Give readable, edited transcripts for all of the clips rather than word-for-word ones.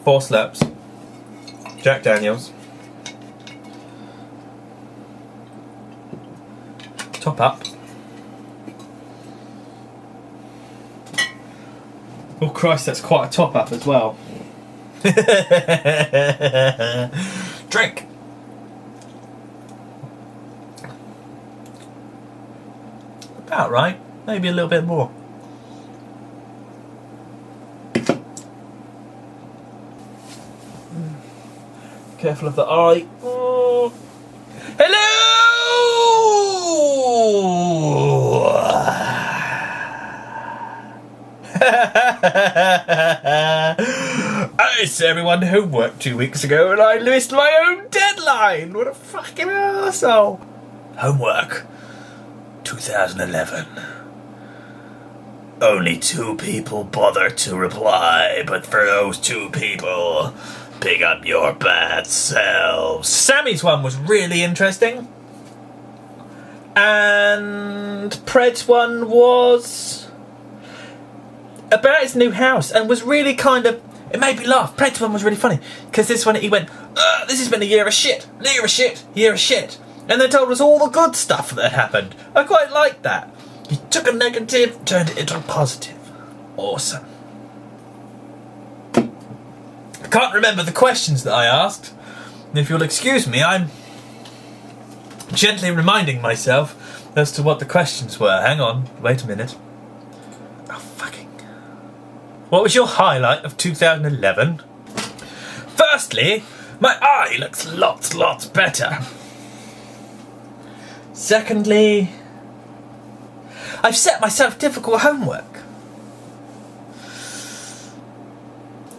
4 slurps. Jack Daniels. Top up. Oh Christ, that's quite a top up as well. Drink. About right. Maybe a little bit more. Careful of the eye. Oh. Hello! I said everyone homework 2 weeks ago and I missed my own deadline. What a fucking arsehole. Homework 2011. Only 2 people bothered to reply, but for those 2 people, pick up your bad selves. Sammy's one was really interesting. And Pred's one was about his new house and was really kind of, it made me laugh. Pred's one was really funny because this one he went, this has been a year of shit, year of shit, year of shit. And they told us all the good stuff that happened. I quite liked that. He took a negative, turned it into a positive. Awesome. I can't remember the questions that I asked. And if you'll excuse me, I'm gently reminding myself as to what the questions were. Hang on, wait a minute. Oh, fucking. What was your highlight of 2011? Firstly, my eye looks lots better. Secondly, I've set myself difficult homework.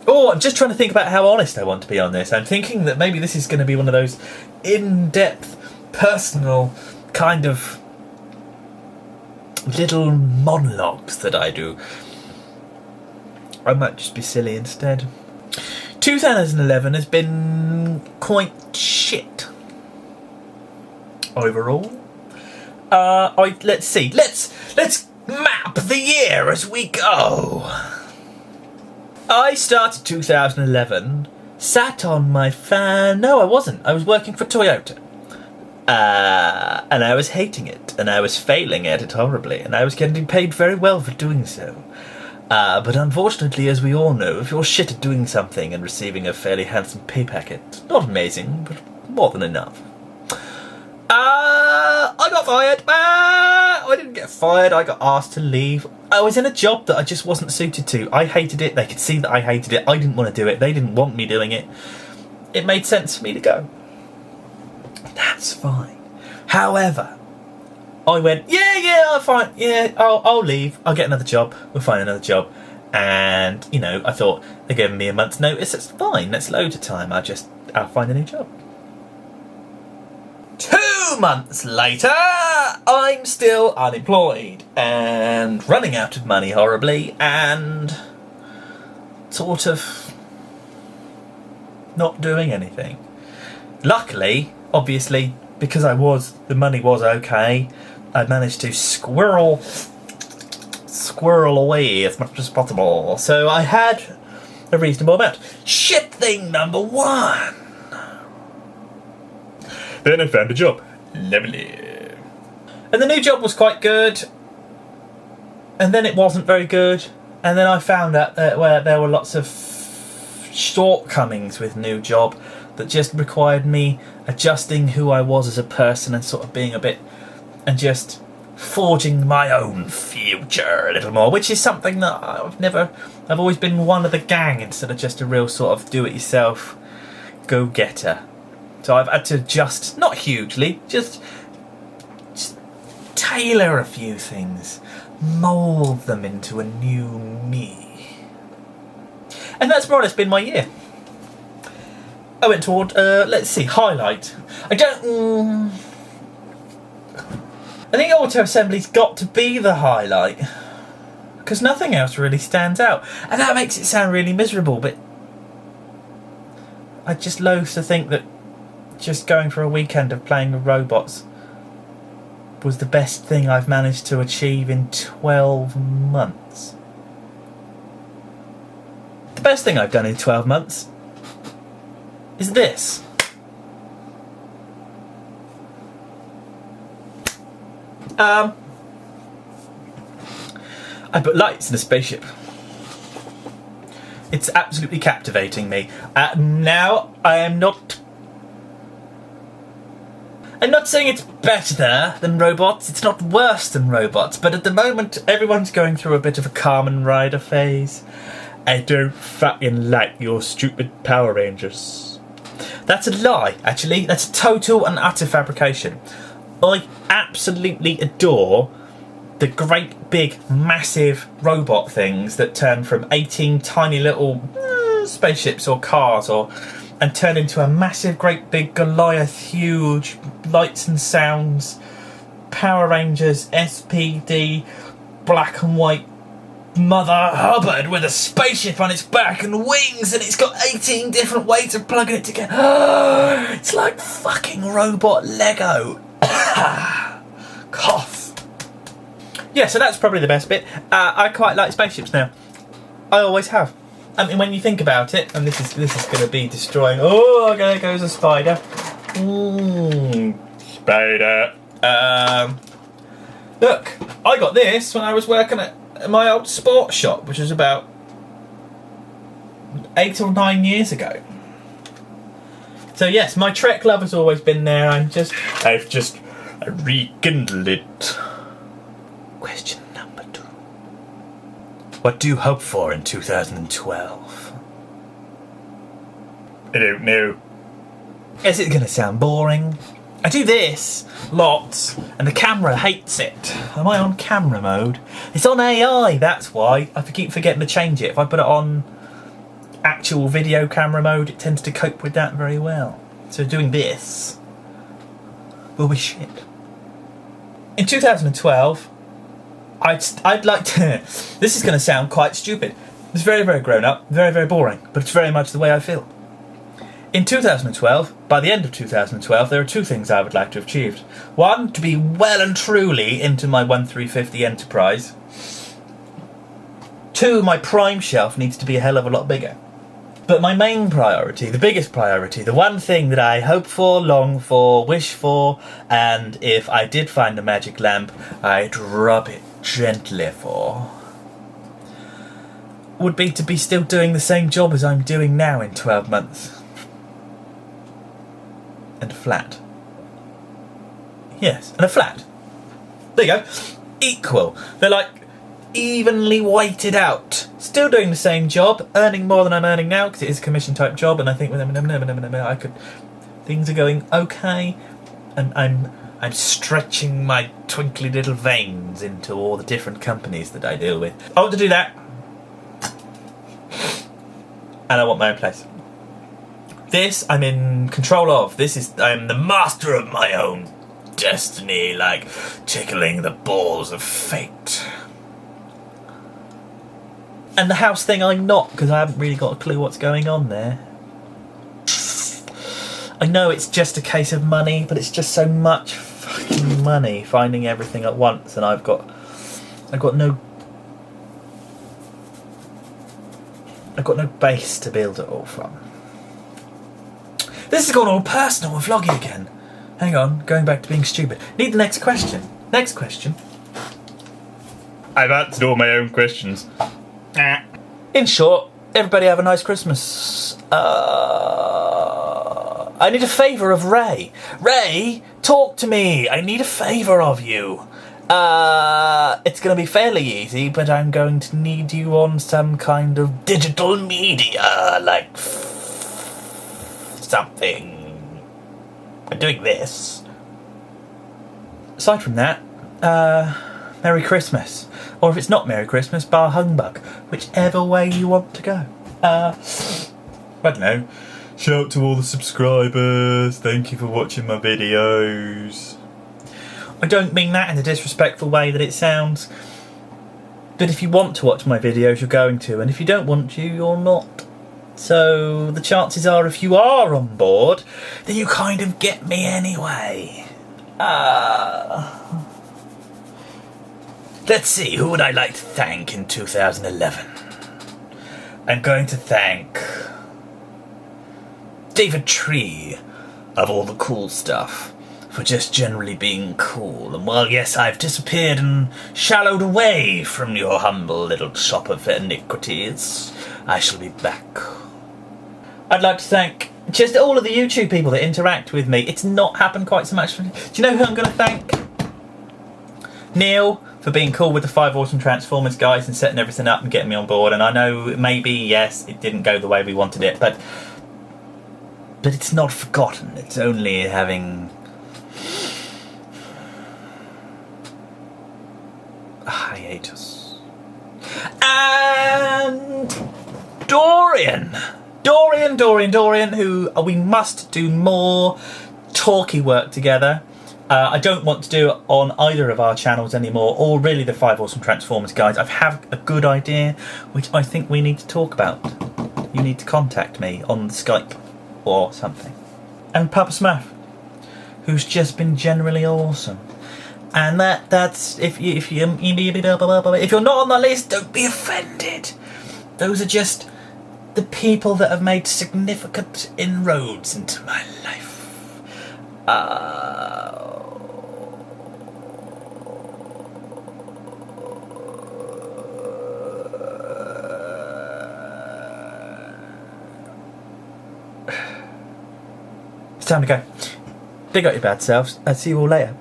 Oh, I'm just trying to think about how honest I want to be on this. I'm thinking that maybe this is going to be one of those in-depth, personal kind of little monologues that I do. I might just be silly instead. 2011 has been quite shit overall. Let's see. Let's map the year as we go. I started 2011, sat on my fan. No, I wasn't. I was working for Toyota. And I was hating it, and I was failing at it horribly, and I was getting paid very well for doing so. But unfortunately, as we all know, if you're shit at doing something and receiving a fairly handsome pay packet, not amazing, but more than enough. I got fired. I didn't get fired. I got asked to leave. I was in a job that I just wasn't suited to. I hated it. They could see that I hated it. I didn't want to do it. They didn't want me doing it. It made sense for me to go. That's fine. However, I went, yeah, fine. Yeah, I'll leave. I'll get another job. We'll find another job. And, you know, I thought, they're giving me a month's notice. That's fine. That's loads of time. I'll find a new job. 2 months later, I'm still unemployed and running out of money horribly and sort of not doing anything. Luckily, obviously, because the money was okay, I managed to squirrel away as much as possible. So I had a reasonable amount. Shit thing number 1. Then I found a job. Lovely. And the new job was quite good. And then it wasn't very good. And then I found out that where there were lots of shortcomings with new job that just required me adjusting who I was as a person and sort of being a bit, and just forging my own future a little more, which is something that I've always been one of the gang instead of just a real sort of do-it-yourself go-getter. So I've had to adjust, not hugely, just tailor a few things, mould them into a new me. And that's more or less been my year. I went toward, let's see, highlight. I think auto assembly's got to be the highlight, because nothing else really stands out. And that makes it sound really miserable, but I just loathe to think that just going for a weekend of playing with robots was the best thing I've managed to achieve in 12 months. The best thing I've done in 12 months is this. I put lights in a spaceship. It's absolutely captivating me. Now, I'm not saying it's better than robots, it's not worse than robots, but at the moment everyone's going through a bit of a Kamen Rider phase. I don't fucking like your stupid Power Rangers. That's a lie, actually. That's a total and utter fabrication. I absolutely adore the great big massive robot things that turn from 18 tiny little spaceships or cars and turn into a massive great big Goliath huge lights and sounds Power Rangers SPD black and white Mother Hubbard with a spaceship on its back and wings, and it's got 18 different ways of plugging it together. It's like fucking robot Lego. Cough. Yeah, so that's probably the best bit. I quite like spaceships now. I always have. I mean, when you think about it, and this is going to be destroying. Oh, there goes a spider. Spider. Look, I got this when I was working at my old sports shop, which was about 8 or 9 years ago. So yes, my Trek love has always been there. I've just rekindled it. Question number 2. What do you hope for in 2012? I don't know. Is it going to sound boring? I do this lots, and the camera hates it. Am I on camera mode? It's on AI, that's why. I keep forgetting to change it. If I put it on actual video camera mode, it tends to cope with that very well. So doing this will be shit. In 2012, I'd like to... This is going to sound quite stupid. It's very, very grown up, very, very boring, but it's very much the way I feel. In 2012, by the end of 2012, there are 2 things I would like to have achieved. 1, to be well and truly into my 1350 Enterprise. 2, my prime shelf needs to be a hell of a lot bigger. But my main priority, the biggest priority, the one thing that I hope for, long for, wish for, and if I did find a magic lamp, I'd rub it gently for, would be to be still doing the same job as I'm doing now in 12 months. And a flat. Yes, and a flat. There you go. Equal. They're like evenly weighted out. Still doing the same job, earning more than I'm earning now because it is a commission type job, and I think with I could. Things are going okay, and I'm stretching my twinkly little veins into all the different companies that I deal with. I want to do that, and I want my own place. This I'm in control of. I'm the master of my own destiny, like tickling the balls of fate. And the house thing I'm not, because I haven't really got a clue what's going on there. I know it's just a case of money, but it's just so much fucking money finding everything at once, and I've got no base to build it all from. This has gone all personal and vloggy again. Hang on, going back to being stupid. Need the next question. Next question. I've answered all my own questions. In short, everybody have a nice Christmas. I need a favour of Ray. Ray, talk to me. I need a favour of you. It's going to be fairly easy, but I'm going to need you on some kind of digital media, like something. I'm doing this. Aside from that, Merry Christmas. Or if it's not Merry Christmas, bar humbug. Whichever way you want to go. I don't know. Shout out to all the subscribers. Thank you for watching my videos. I don't mean that in the disrespectful way that it sounds. But if you want to watch my videos, you're going to. And if you don't want to, you're not. So the chances are if you are on board, then you kind of get me anyway. Let's see, who would I like to thank in 2011? I'm going to thank David Tree of all the cool stuff for just generally being cool. And while yes, I've disappeared and shallowed away from your humble little shop of iniquities, I shall be back. I'd like to thank just all of the YouTube people that interact with me. It's not happened quite so much. Do you know who I'm going to thank? Neil, for being cool with the 5 Awesome Transformers guys and setting everything up and getting me on board. And I know maybe, yes, it didn't go the way we wanted it, but it's not forgotten. It's only having a hiatus. And Dorian, who we must do more talky work together. I don't want to do it on either of our channels anymore, or really the 5 Awesome Transformers guys. I have a good idea, which I think we need to talk about. You need to contact me on Skype or something. And Papa Smurf, who's just been generally awesome. And that's if you're not on the list, don't be offended. Those are just the people that have made significant inroads into my life. It's time to go. Big up your bad selves. I'll see you all later. Bye.